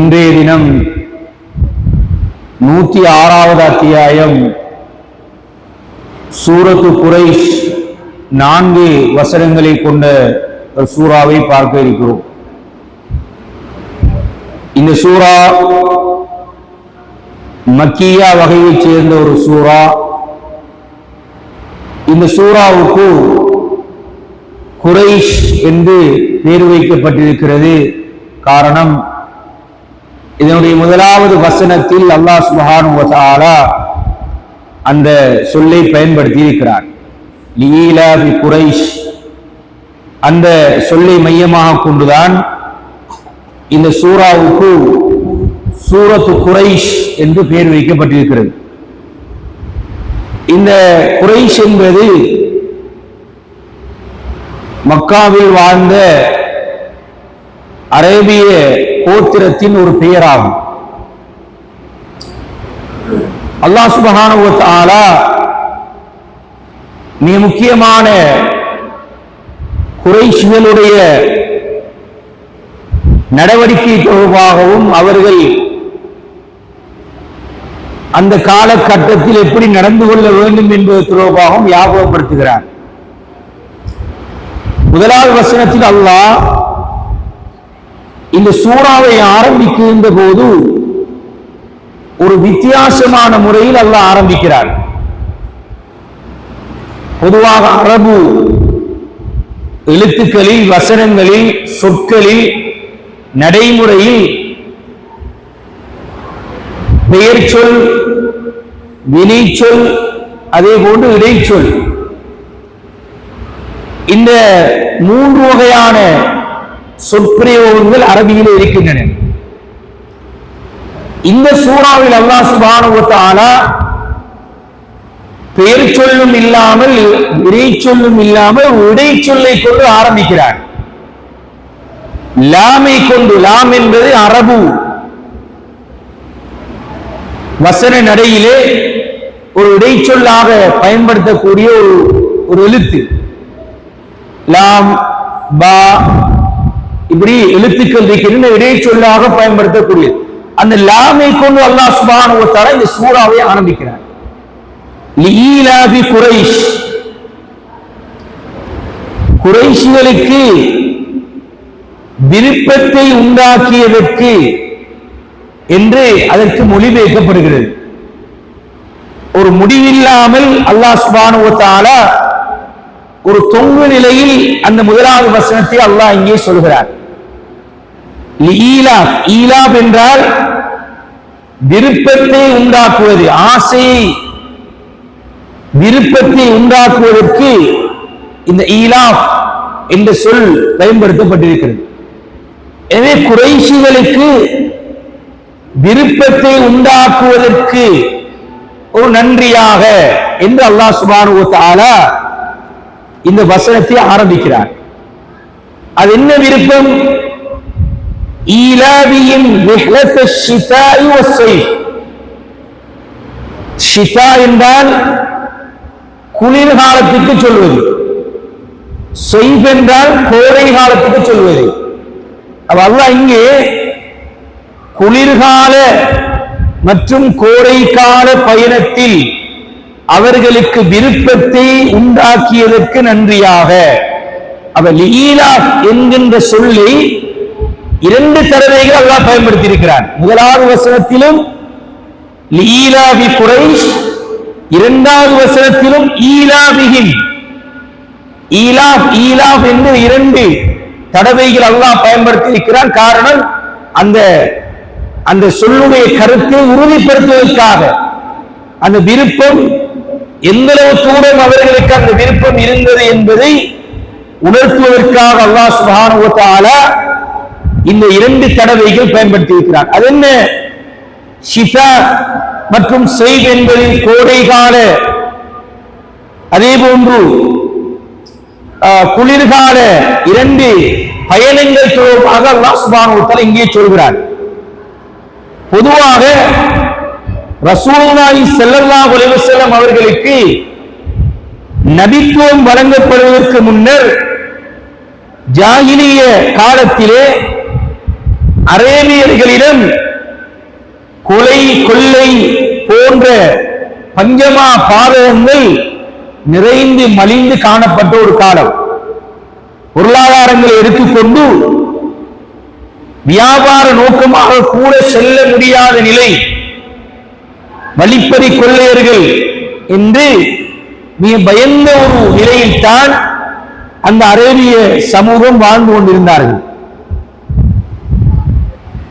இன்றைய தினம் 106வது அத்தியாயம் சூரத்து குரைஷ் 4 வசனங்களை கொண்ட ஒரு சூறாவை பார்க்க இருக்கிறோம். இந்த சூரா மக்கியா வகையைச் சேர்ந்த ஒரு சூரா. இந்த சூறாவுக்கு குரைஷ் என்று பேர் வைக்கப்பட்டிருக்கிறது. காரணம், இதனுடைய முதலாவது வசனத்தில் அல்லாஹ் சுப்ஹானஹு வ தஆலா அந்த சொல்லை பயன்படுத்தி இருக்கிறார். லீலாபி குரைஷ், அந்த சொல்லை மையமாக கொண்டுதான் இந்த சூறாவுக்கு சூரத்து குரைஷ் என்று பெயர் வைக்கப்பட்டிருக்கிறது. இந்த குரைஷ் என்பது மக்காவில் வாழ்ந்த அரேபிய கோத்திரத்தின் ஒரு பெயராகும். அல்லாஹ் சுப்ஹானஹு வ தஆலா மிக முக்கியமான குரைஷிகளுடைய நடவடிக்கை தொடர்பாகவும் அவர்கள் அந்த காலகட்டத்தில் எப்படி நடந்து கொள்ள வேண்டும் என்பது தொடர்பாகவும் ஞாபகப்படுத்துகிறார். முதலாவது வசனத்தில் அல்லாஹ் இந்த சூறாவை ஆரம்பிக்கின்ற போது ஒரு வித்தியாசமான முறையில் அல்லாஹ் ஆரம்பிக்கிறார். பொதுவாக அரபு எழுத்துக்களில், வசனங்களில், சொற்களில், நடைமுறையில் பெயர் சொல், வினைச்சொல், அதே போன்று இடைச்சொல், இந்த 3 வகையான சொற்பிரயோகங்கள் அரபியில் இருக்கின்றன. இந்த சூறாவில் அல்லாஹ் சுப்ஹானஹு வ தஆலா பெயர் சொல்லும் இல்லாமல், வினைச்சொல்லும் இல்லாமல் இடைச்சொல்லை கொண்டு ஆரம்பிக்கிறார். லாமை கொண்டு, லாம் என்பது அரபு வசன நடையிலே ஒரு இடைச்சொல்லாக பயன்படுத்தக்கூடிய ஒரு எழுத்து. லாம், பா, இப்படி எழுத்துக்கள் இருக்கின்ற இடைச்சொல்லாக பயன்படுத்தக்கூடிய அந்த லாமை கொண்டு அல்லாஹ் சுப்ஹானஹு வ தஆலா இந்த சூறாவை ஆரம்பிக்கிறார். லீலாபி குரைஷ், குரைஷிகளுக்கு விருப்பத்தை உண்டாக்கியதற்கு என்று அதற்கு மொழிபெயர்க்கப்படுகிறது. ஒரு முடிவில்லாமல் அல்லாஹ் சுப்ஹானஹு வ தஆலா ஒரு தொங்கு நிலையில் அந்த முதலாவது வசனத்தை அல்லாஹ் இங்கே சொல்கிறார். லீலாப், ஈலாப் என்றால் விருப்பத்தை உண்டாக்குவது, ஆசையை, விருப்பத்தை உண்டாக்குவதற்கு இந்த ஈலாப் என்ற சொல் பயன்படுத்தப்பட்டிருக்கிறது. எனவே குறைஷிகளுக்கு விருப்பத்தை உண்டாக்குவதற்கு ஒரு நன்றியாக என்று அல்லாஹ் சுப்ஹானஹு வ தஆலா இந்த வசனத்தை ஆரம்பிக்கிறார். அது என்ன விருப்பம்? ஈலாபியின் ரிஹ்லத் அஷ்-ஷிதாஇ வஸ்-ஸைஃப். ஷிதா என்றால் குளிர்காலத்துக்கு சொல்வது, ஸைஃப் என்றால் கோடை காலத்துக்கு சொல்வது. அல்லாஹ் இங்கே குளிர்கால மற்றும் கோடைக்கால பயணத்தில் அவர்களுக்கு விருப்பத்தை உண்டாக்கியதற்கு நன்றியாக அவர் லீலாப் என்கின்ற சொல்லை 2 தடவைகள் அல்லாஹ் பயன்படுத்தி இருக்கிறார். முதலாவது வசனத்திலும் லீலாபி குரைஷ், 2வது வசனத்திலும் ஈலாபிஹிம். ஈலாப், ஈலாப் என்று 2 தடவைகள் அல்லாஹ் பயன்படுத்தி இருக்கிறார். காரணம், அந்த சொல்லுடைய கருத்தை உறுதிப்படுத்துவதற்காக, அந்த விருப்பம் எந்தளவு தூரம் அவர்களுக்கு அந்த விருப்பம் இருந்தது என்பதை உணர்த்துவதற்காக அல்லாஹ் சுப்ஹானஹு வ தஆலா இந்த 2 தடவைகள் பயன்படுத்தி இருக்கிறார். அது என்ன? ஷிதா மற்றும் ஸைஃப் என்பதில் கோடைகால, அதே போன்று குளிர்கால 2 பயணங்கள் தொடர்பாக அல்லாஹ் சுப்ஹானஹு வ தஆலா இங்கே சொல்கிறார். பொதுவாக ரசூலுல்லாஹி ஸல்லல்லாஹு அலைஹி வஸல்லம் அவர்களுக்கு நபித்துவம் வழங்கப்படுவதற்கு முன்னர் ஜாஹிலிய காலத்திலே அரேபியர்களிடம் கொலை கொள்ளை போன்ற பஞ்சமா பாதகங்கள் நிறைந்து மலிந்து காணப்பட்ட ஒரு காலம். பொருளாதாரங்களை எடுத்துக்கொண்டு வியாபார நோக்கமாக கூட செல்ல முடியாத நிலை, வழிப்பறி கொள்ளையர்கள் என்று மிக பயந்த ஒரு நிலையில்தான் அந்த அரேபிய சமூகம் வாழ்ந்து கொண்டிருந்தார்கள்.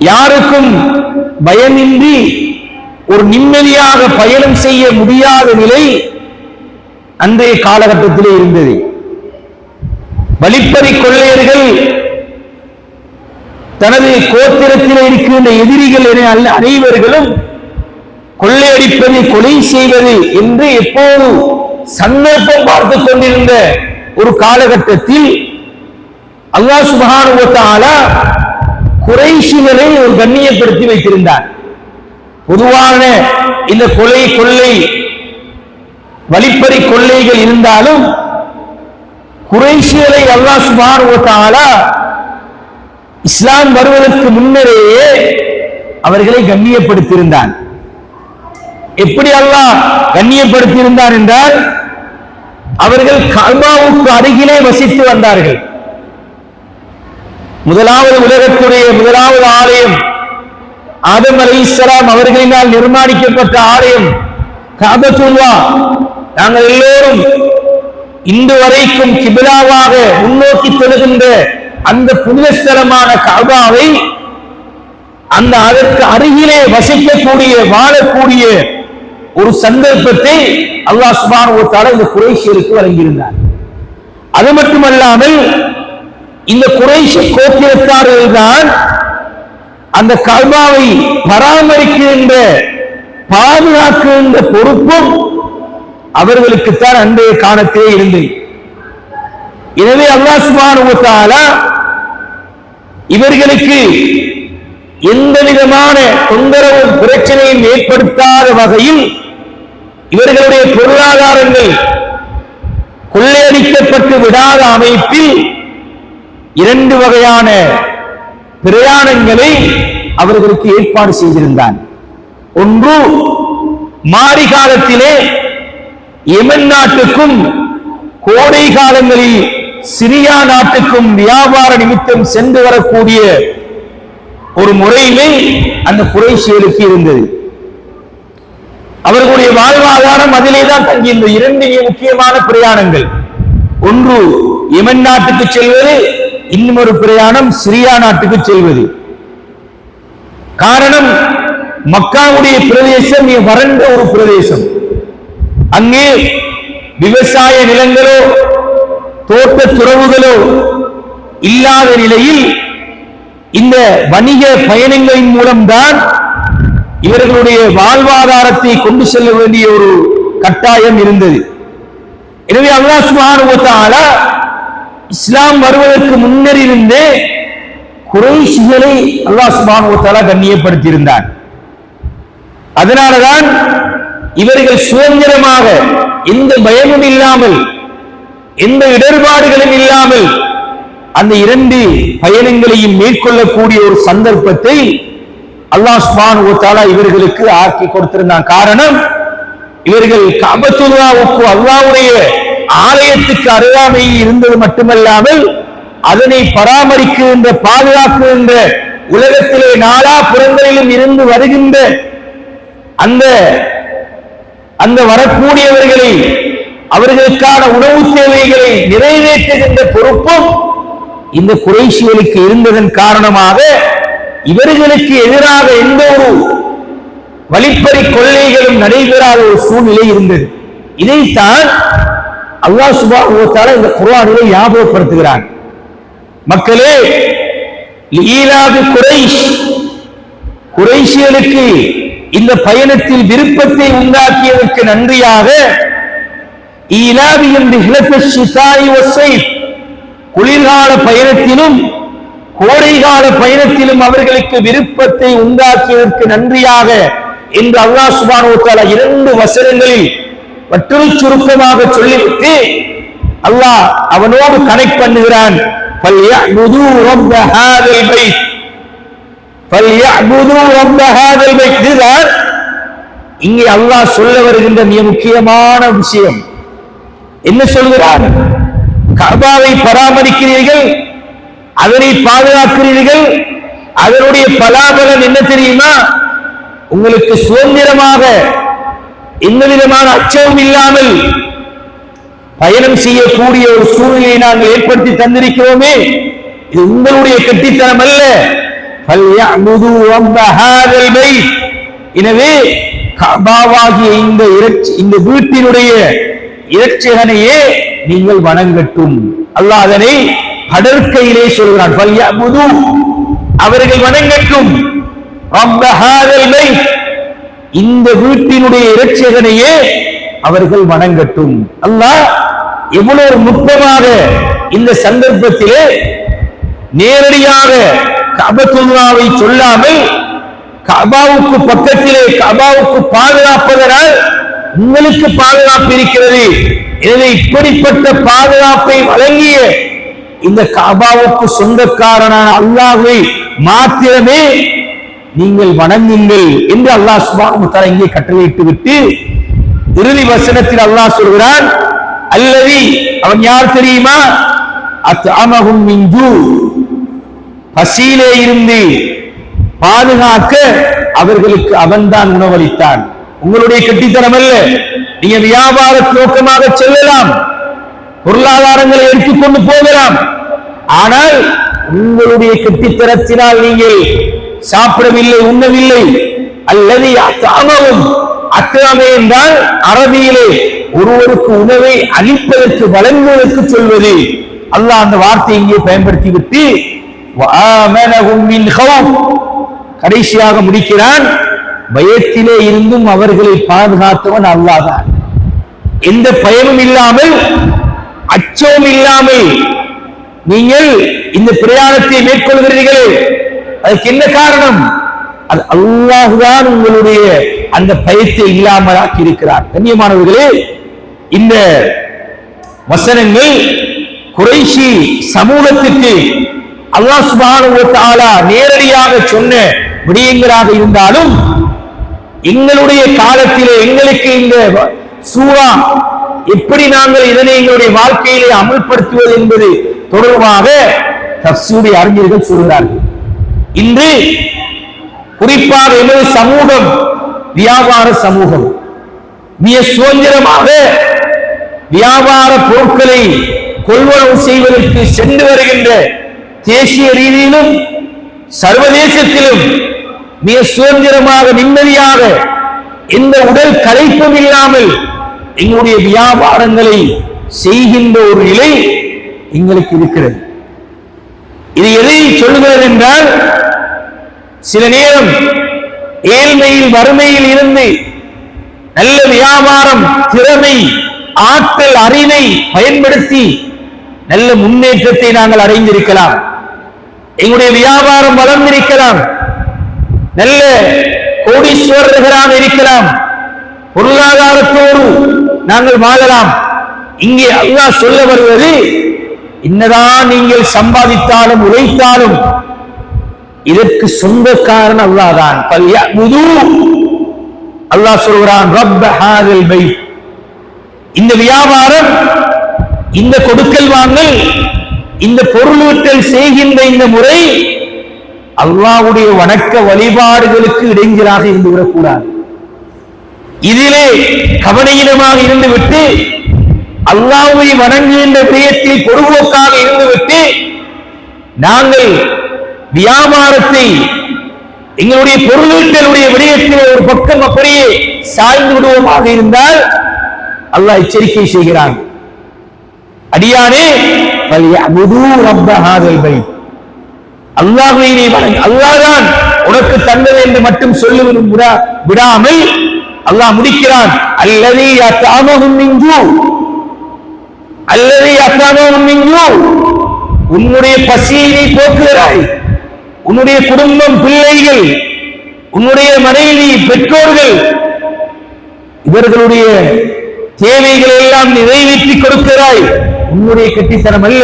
யாருக்கும் பயமின்றி ஒரு நிம்மதியாக பயணம் செய்ய முடியாத நிலை அன்றைய காலகட்டத்திலே இருந்தது. வழிப்பறி கொள்ளையர்கள் தனது கோத்திரத்தில் இருக்கின்ற எதிரிகள் என அனைவர்களும் கொள்ளையடிப்பது, கொலை செய்வது என்று எப்போது சந்தர்ப்பம் பார்த்துக் கொண்டிருந்த ஒரு காலகட்டத்தில் அல்லாஹ் சுப்ஹானஹு வ தஆலா குறைஷிகளை ஒரு கண்ணியப்படுத்தி வைத்திருந்தார். பொதுவான இந்த கொலை கொள்ளை வழிப்பறி கொள்ளைகள் இருந்தாலும் குறைஷிகளை அல்லாஹ் சுப்ஹானஹு வ தஆலா இஸ்லாம் வருவதற்கு முன்னரேயே அவர்களை கண்ணியப்படுத்தியிருந்தான். எப்படி அல்லாஹ் கண்ணியப்படுத்தியிருந்தார் என்றால், அவர்கள் கஅபாவுக்கு அருகிலே வசித்து வந்தார்கள். முதலாவது உலகத்துடைய முதலாவது ஆலயம் ஆதம் அலைஹிஸ்ஸலாம் அவர்களினால் நிர்மாணிக்கப்பட்ட ஆலயம் கஅபத்துல்லாஹ். நாங்கள் எல்லோரும் இன்று வரைக்கும் கிபிலாவாக முன்னோக்கி தொழுகின்ற அந்த புனித ஸ்தலமான கஅபாவை அந்த அதற்கு அருகிலே வசிக்கக்கூடிய வாழக்கூடிய ஒரு சந்தர்ப்பத்தை அல்லாஹ் சுப்ஹானஹு வ தஆலா இந்த குறைஷியருக்கு வழங்கியிருந்தார். அது மட்டுமல்லாமல் இந்த குறைஷ் கோத்திரத்தார்கள் தான் அந்த கஅபாவை பராமரிக்கின்ற பாதுகாக்கின்ற பொறுப்பும் அவர்களுக்குத்தான் அன்றைய காலத்திலே இருந்தது. எனவே அல்லாஹ் சுப்ஹானஹு வ தஆலா இவர்களுக்கு எந்த விதமான தொந்தரவும் பிரச்சனையும் ஏற்படுத்தாத வகையில் இவர்களுடைய பொருளாதாரங்கள் கொள்ளையடிக்கப்பட்டு விடாத அமைப்பில் 2 வகையான பிரயாணங்களை அவர்களுக்கு ஏற்பாடு செய்திருந்தான். ஒன்று, மாரி காலத்திலே யமன் நாட்டுக்கும், கோடை காலங்களில் சிரியா நாட்டுக்கும் வியாபார நிமித்தம் சென்று வரக்கூடிய ஒரு முறையிலே அந்த குறைஷியருக்கு இருந்தது. அவர்களுடைய வாழ்வாதாரம் அதிலே தான் தங்கியிருந்தது. 2 முக்கியமான பிரயாணங்கள். ஒன்று யமன் நாட்டுக்கு செல்வது, இன்னொரு பிரயாணம் சிரியா நாட்டுக்கு செல்வது. காரணம், மக்காவுடைய பிரதேசம் வறண்ட ஒரு பிரதேசம். அங்கே விவசாய நிலங்களோ தோட்ட துறவுகளோ இல்லாத நிலையில் இந்த வணிக பயணங்களின் மூலம்தான் இவர்களுடைய வாழ்வாதாரத்தை கொண்டு செல்ல வேண்டிய ஒரு கட்டாயம் இருந்தது. எனவே அல்லாஹ் சுப்ஹானஹு வ தஆலா இஸ்லாம் வருவதற்கு முன்னர் இருந்தே குறைஷிகளை அல்லாஹ் சுப்ஹானஹு வ தஆலா கண்ணியப்படுத்தி இருந்தார். அதனாலதான் இவர்கள் சுதந்திரமாக எந்த பயமும் இல்லாமல், எந்த இடர்பாடுகளும் இல்லாமல் அந்த 2 பயணங்களையும் மேற்கொள்ளக்கூடிய ஒரு சந்தர்ப்பத்தை அல்லாஹ் சுப்ஹானஹு வ தஆலா இவர்களுக்கு ஆக்கி கொடுத்திருந்தான். காரணம், இவர்கள் கஅபத்துல்லாஹ்வுக்கு, அல்லாஹ்வுடைய ஆலயத்துக்கு அருகாமையில் இருந்தது மட்டுமல்லாமல் அதனை பராமரிக்கின்ற, பாதுகாக்கின்ற, உலகத்திலே நாலா புறங்களிலும் இருந்து வருகின்ற அந்த வரக்கூடியவர்களை, அவர்களுக்கான உணவு தேவைகளை நிறைவேற்றுகின்ற பொறுப்பும் இந்த குறைஷிகளுக்கு இருந்ததன் காரணமாக இவர்களுக்கு எதிராக எந்த ஒரு வழிப்பறி கொள்ளைகளும் நடைபெறாத ஒரு சூழ்நிலை இருந்தது. இதைத்தான் அல்லாஹ் சுப்ஹானஹு வ தஆலா இந்த குர்ஆனிலே ஞாபகப்படுத்துகிறான். மக்களே, லீலாது குறைஷ், குறைஷிகளுக்கு இந்த பயணத்தில் விருப்பத்தை உண்டாக்கியதற்கு நன்றியாக ஈலாபியும் பிஹிலத்திஷ் ஷிதாஇ வஸ்ஸைஃப், குளிர்கால பயணத்திலும் கோடைகால பயணத்திலும் அவர்களுக்கு விருப்பத்தை உண்டாக்கியதற்கு நன்றியாக என்று அல்லாஹ் சுப்ஹானஹு வ தஆலா 2 வசனங்களில் வற்றுரை சுருக்கமாக சொல்லிவிட்டு அல்லாஹ் அவனோடு கனெக்ட் பண்ணுகிறான். ஃபல்யஅ்புது ரப்ப ஹாதல் பைத், இதுதான் இங்கே அல்லாஹ் சொல்ல வருகின்ற மிக முக்கியமான விஷயம். என்ன சொல்கிறார்? கஅபாவை பராமரிக்கிறீர்கள், அதனை பாதுகாக்கிறீர்கள், அதனுடைய பலாபலன் என்ன தெரியுமா? உங்களுக்கு சுதந்திரமாக எந்த விதமான அச்சமும் இல்லாமல் பயணம் செய்யக்கூடிய ஒரு சூழ்நிலையை நாங்கள் ஏற்படுத்தி தந்திருக்கிறோமே, இது உங்களுடைய கெட்டித்தனம் அல்ல. எனவே கஅபாவாகிய இந்த வீட்டினுடைய இரட்சகனையே நீங்கள் வணங்கட்டும். அல்லாஹ் அதனை கடற்கையிலே சொல்கிறான், அவர்கள் வணங்கட்டும். இந்த வீட்டினுடைய இரட்சகனையே அவர்கள் வணங்கட்டும். அல்லாஹ் எவ்வளவு நுட்பமாக இந்த சந்தர்ப்பத்திலே நேரடியாக கஅபத்துல்லாவை சொல்லாமல் கஅபாவுக்கு பக்கத்திலே கஅபாவுக்கு பாதுகாப்பதனால் உங்களுக்கு பாதுகாப்பு இருக்கிறது, எனவே இப்படிப்பட்ட பாதுகாப்பை வழங்கிய இந்த கஅபாவுக்கு சொந்தக்காரனான அல்லாஹ்வை மாத்திரமே நீங்கள் வணங்குங்கள் என்று அல்லாஹ் சுப்ஹானஹு வ தஆலா இங்கே கட்டளையிட்டு விட்டு இறுதி வசனத்தில் அல்லாஹ் சொல்கிறான், அல்லதி அவன் யார் தெரியுமா? அத்அமஹும் மின் ஜூ, பசியிலே இருந்து பாதுகாக்க அவர்களுக்கு அவன்தான் உணவளித்தான். உங்களுடைய கெட்டித்தனம் அல்ல. நீங்க வியாபார நோக்கமாக செல்லலாம், பொருளாதாரங்களை எடுத்துக்கொண்டு போகலாம், ஆனால் உங்களுடைய கெட்டித்தனத்தினால் நீங்கள் சாப்பிடவில்லை, உண்ணவில்லை. அல்லது அத்அமஹும், அத்அம என்றால் அரபியிலே ஒருவருக்கு உணவை அளிப்பதற்கு வழங்குவதற்கு சொல்வது. அல்லாஹ் அந்த வார்த்தையை இங்கே பயன்படுத்தி விட்டு வஆமனஹும் மின் கௌஃப், கடைசியாக முடிக்கிறான், பயத்திலே இருந்தும் அவர்களை பாதுகாத்தவன் அல்லாஹ் தான். எந்த பயமும் இல்லாமல் அச்சமும் இல்லாமல் நீங்கள் இந்த பிரயாணத்தை மேற்கொள்கிறீர்களே, அதுக்கு என்ன காரணம்? அது அல்லாஹ் தான் உங்களுடைய அந்த பயத்தை இல்லாமலாக்கி இருக்கிறார். கண்ணியமானவர்களே, இந்த வசனங்கள் குறைஷி சமூகத்துக்கு அல்லாஹ் சுப்ஹானஹு வ தஆலா நேரடியாக சொன்ன விடயங்களாக இருந்தாலும், எங்களுடைய காலத்திலே எங்களுக்கு இந்த சூரா எப்படி நாங்கள் இதனை எங்களுடைய வாழ்க்கையிலே அமல்படுத்துவது என்பது தொடர்பாக தஃசீருடைய அறிஞர்கள் சொல்கிறார்கள். இன்று குறிப்பாக எமது சமூகம் வியாபார சமூகம், மிக சுதந்திரமாக வியாபார பொருட்களை கொள்வனவு செய்வதற்கு சென்று வருகின்ற தேசிய ரீதியிலும் சர்வதேசத்திலும் மிக சுதந்திரமாக நிம்மதியாக எந்த உடல் களைப்பும் இல்லாமல் எங்களுடைய வியாபாரங்களை செய்கின்ற ஒரு நிலை எங்களுக்கு இருக்கிறது. இது எதை சொல்லுகிறது என்றால், சில நேரம் ஏழ்மையில் வறுமையில் இருந்து நல்ல வியாபாரம், திறமை, ஆற்றல், அறிவை பயன்படுத்தி நல்ல முன்னேற்றத்தை நாங்கள் அடைந்திருக்கலாம். எங்களுடைய வியாபாரம் வளர்ந்திருக்கலாம், நல்ல கோடீஸ்வரர்களாக இருக்கலாம், பொருளாதாரத்தோடு நாங்கள் வாழலாம். இங்கே அல்லாஹ் சொல்ல வருவது, என்னதான் நீங்கள் சம்பாதித்தாலும் உழைத்தாலும் இதற்கு சொந்தக்காரன் அல்லாஹ் தான். அல்லாஹ் சொல்கிறான், ரப்ப ஹாதில் பைத், இந்த வியாபாரம், இந்த கொடுக்கல் வாங்கல், இந்த பொருளீட்டல் செய்கின்ற இந்த முறை அல்லாஹ்வுடைய வணக்க வழிபாடுகளுக்கு இடைஞ்சலாக இருந்து விடக்கூடாது. இதிலே கவனீனமாக இருந்துவிட்டு அல்லாஹ்வை வணங்குகின்ற விடயத்தில் பொறுப்போக்காக இருந்துவிட்டு நாங்கள் வியாபாரத்தை எங்களுடைய பொருளீட்டலுடைய விடயத்தில் ஒரு பக்கம் அப்படியே சாய்ந்து விடுவோமாக இருந்தால் அல்லாஹ் எச்சரிக்கை செய்கிறான், அடியானே அல்லாஹ்வை நீ வணங்கு, அல்லாஹ் தான் உனக்கு தந்தது என்று மட்டும் சொல்லுவது விடாமல் அல்லாஹ் முடிக்கிறான், அல்லதி அத்அமஹும் மின் ஜூ, அல்லதி அத்அமஹும் மின் ஜூ, உன்னுடைய பசியை நீ போக்குகிறாய், உன்னுடைய குடும்பம், பிள்ளைகள், உன்னுடைய மனைவி, பெற்றோர்கள், இவர்களுடைய தேவைகளை எல்லாம் நிறைவேற்றி கொடுக்கிறாய், உன்னுடைய கெட்டித்தனம் அல்ல.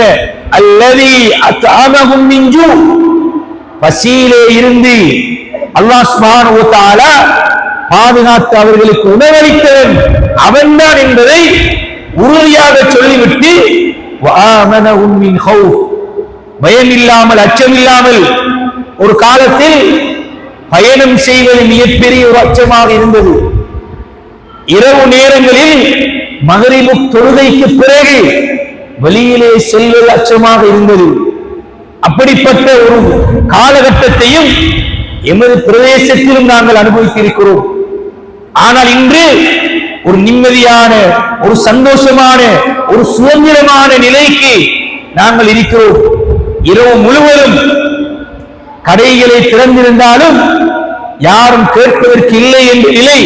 அல்லதி அத்அமஹும் மின் ஜூ, பசியிலே இருந்து அல்லாஹ் சுப்ஹானஹு வ தஆலா பாதுகாத்து அவர்களுக்கு உணவளித்தவன் அவன்தான் என்பதை உறுதியாக சொல்லிவிட்டு வஆமனஹும் மின் ஹௌஃப், பயம் இல்லாமல் அச்சம் இல்லாமல். ஒரு காலத்தில் பயணம் செய்வது மிகப்பெரிய ஒரு அச்சமாக இருந்தது. இரவு நேரங்களில் மகரிபு தொழுகைக்கு பிறகு வெளியிலே செல்வது அச்சமாக இருந்தது. அப்படிப்பட்ட ஒரு காலகட்டத்தையும் எமது பிரதேசத்திலும் நாங்கள் அனுபவித்திருக்கிறோம். ஆனால் இன்று ஒரு நிம்மதியான, ஒரு சந்தோஷமான, ஒரு சுதந்திரமான நிலைக்கு நாங்கள் இருக்கிறோம். இரவு முழுவதும் கடைகளை திறந்திருந்தாலும் யாரும் கேட்பதற்கு இல்லை என்ற நிலை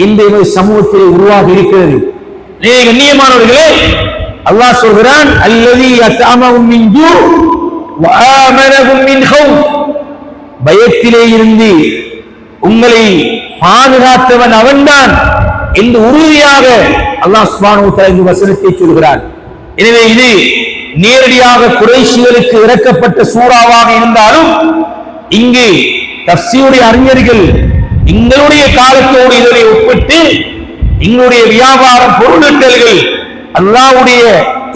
இந்த சமூகத்தில் உருவாகி இருக்கிறது. கண்ணியமானவர்களே, அல்லாஹ் சொல்கிறான், அல்லதி அத்அமஹும் மின் ஜூ வ ஆமனஹும் மின் ஹௌஃப், பயத்திலே இருந்து உங்களை பாதுகாத்தவன் அவன்தான் என்று உறுதியாக அல்லாஹ் சுப்ஹானஹு வ தஆலா இந்த வசனத்தை சொல்கிறான். எனவே இது நேரடியாக குறைஷிகளுக்கு இறக்கப்பட்ட சூறாவாக இருந்தாலும் இங்கு தஃசீருடைய அறிஞர்கள் எங்களுடைய காலத்தோடு இதனை ஒப்பிட்டு எங்களுடைய வியாபாரம் பொருளீட்டல்கள் அல்லாஹ்வுடைய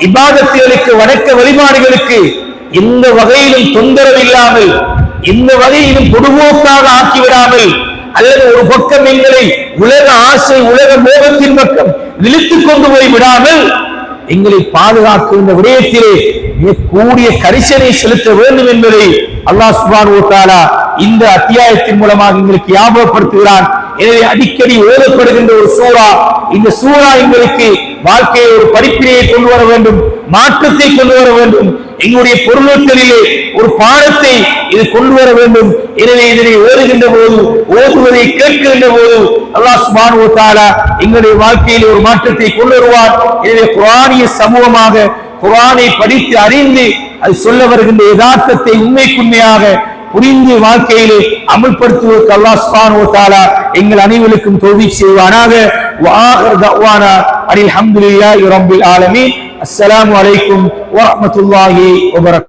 இபாதத்துகளுக்கு வணக்க வழிபாடுகளுக்கு எந்த வகையிலும் தொந்தரவு இல்லாமல், எந்த வகையிலும் பொதுபோக்காக ஆக்கிவிடாமல், அல்லது ஒரு பக்கம் எங்களை உலக ஆசை உலக மோகத்தின் பக்கம் இழுத்துக் கொண்டு போய் விடாமல் எங்களை பாதுகாக்கின்ற விடயத்திலே கூடிய கரிசனை செலுத்த வேண்டும் என்பதை அல்லாஹ் சுப்ஹானஹு வ தஆலா இந்த அத்தியாயத்தின் மூலமாக எங்களுக்கு ஞாபகப்படுத்துகிறான். எனவே அடிக்கடி ஓதப்படுகின்ற ஒரு சூரா, இந்த சூரா எங்களுக்கு வாழ்க்கையை ஒரு படிப்பினையை கொண்டு வர வேண்டும், மாற்றத்தை கொண்டு வர வேண்டும், எங்களுடைய பொருளீட்டலிலே ஒரு பாடத்தை இது கொண்டு வர வேண்டும். எனவே இதனை ஓதுகின்ற போது, ஓதுவதை கேட்கின்ற போது அல்லாஹ் சுப்ஹானஹு வ தஆலா எங்களுடைய வாழ்க்கையிலே ஒரு மாற்றத்தை கொண்டு வருவார். எனவே குர்ஆனிய சமூகமாக குர்ஆனை படித்து அறிந்து அது சொல்ல வருகின்ற யதார்த்தத்தை உண்மைக்குண்மையாக புரிந்து வாழ்க்கையிலே அமல்படுத்துவதற்கு அல்லாஹ் சுப்ஹானஹு வ தஆலா எங்கள் அனைவருக்கும் தௌஃபீக் செய்வானாக. வ ஆகிர் தஅவானா அல்ஹம்துலில்லாஹி ரப்பில் ஆலமீன். அஸ்ஸலாமு அலைக்கும் வ ரஹ்மத்துல்லாஹி வ பரகாத்துஹு.